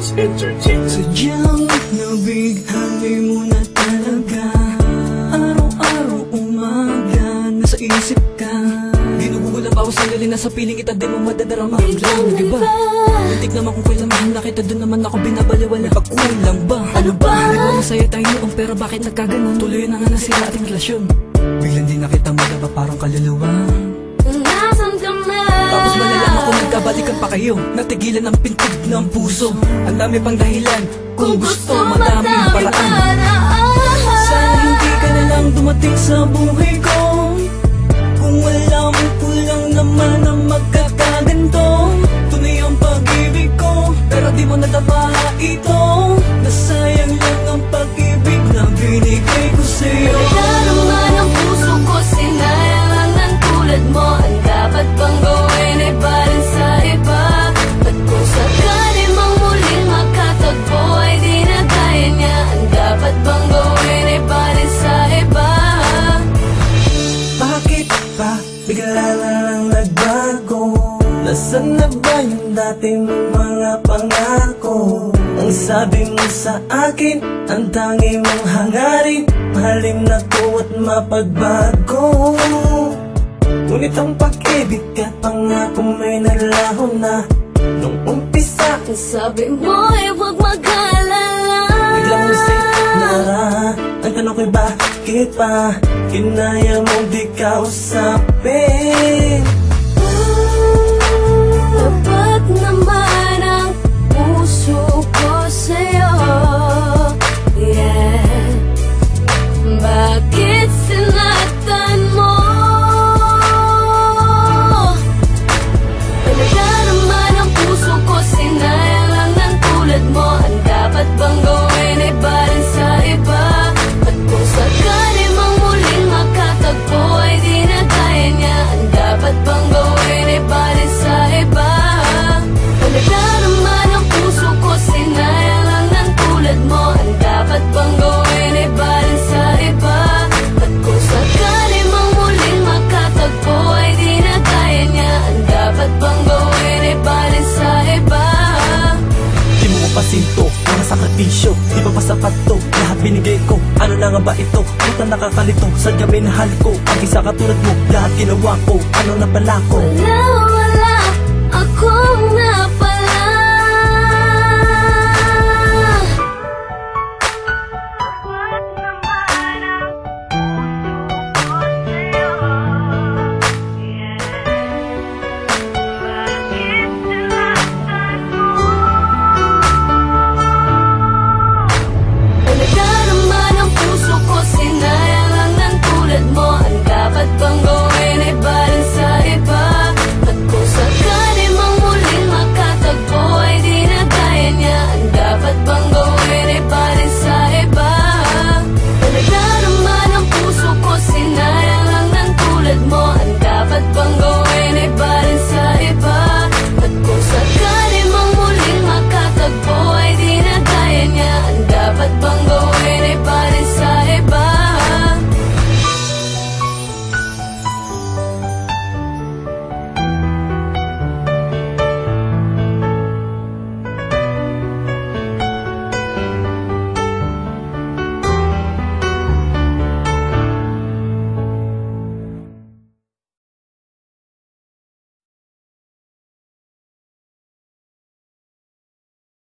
Beats Entertainment. Sadyang nabighani mo na talaga. Araw-araw umaga, nasa isip ka. Ginugulat pa ako sa lalina sa piling kita, di mo madadarama. Diba? Muntik naman kung kailan mahal na kita, doon naman ako binabaliwala. Pagkulang ba? Ano ba? Di ba masaya tayo noon, pero bakit nagkaganon? Tuloy na nga nasira ating relasyon. Biglang di nakita mo, diba parang kaluluwa? Nasaan ka na? Tapos malalaman ko nagkabalikan pa kayo. Natigilan ang pintig ng puso. Ang dami pang dahilan, kung gusto madaming paraan. Sana hindi ka na lang dumating sa buhay ko. Kung alam ko lang naman na magkakaganto. Tunay ang pag-ibig ko, pero di mo nadama ito. Nasayang lang ang pag-ibig na binigay ko sa'yo. Naman ang puso ko, sinayang lang ng tulad mo. Ang dapat bang gawin ay balin sa iba? At kung sakali mang muling makatagpo ay di na kaya niya. Ang dapat bang gawin ay balin sa iba? Bakit ba bigla na lang nagbago? Nasaan na ba yung dating mga pangako? Ang sabi mo sa akin, ang tangi mong hangarin, mahalin na ko at mapagbago. Ngunit ang pag-ibig at pangako may nalaho na nung umpisa. Ang sabi mo ay huwag mag-alala. Biglang nasip na ang tanong ko'y bakit pa kinaya mong di kausapin? Tapat naman ang puso ko sa'yo. Yeah. Bakit sinatan mo? Talaga naman ang puso ko, sinayang lang ng tulad mo. Ang dapat bang gawin ay balin sa iba? At kung sakali mang muling makatagpo ay di na kaya niya. Ang dapat bang gawin ay balin sa iba? Talaga naman ang puso ko, sinayang lang ng tulad mo. Ang dapat bang gawin ay balin sa iba? At kung sakali mang muling makatagpo ay di na kaya niya. Ang dapat bang gawin ay balin sa iba? Di mo pasinto, mga sakripisyo, di ba pasapat to? Lahat binigay ko, ano na nga ba ito? Puta nakakalito, sadya minahal ko. Ang isa katulad mo, lahat ginawa ko, ano na pala ko? Wala, ako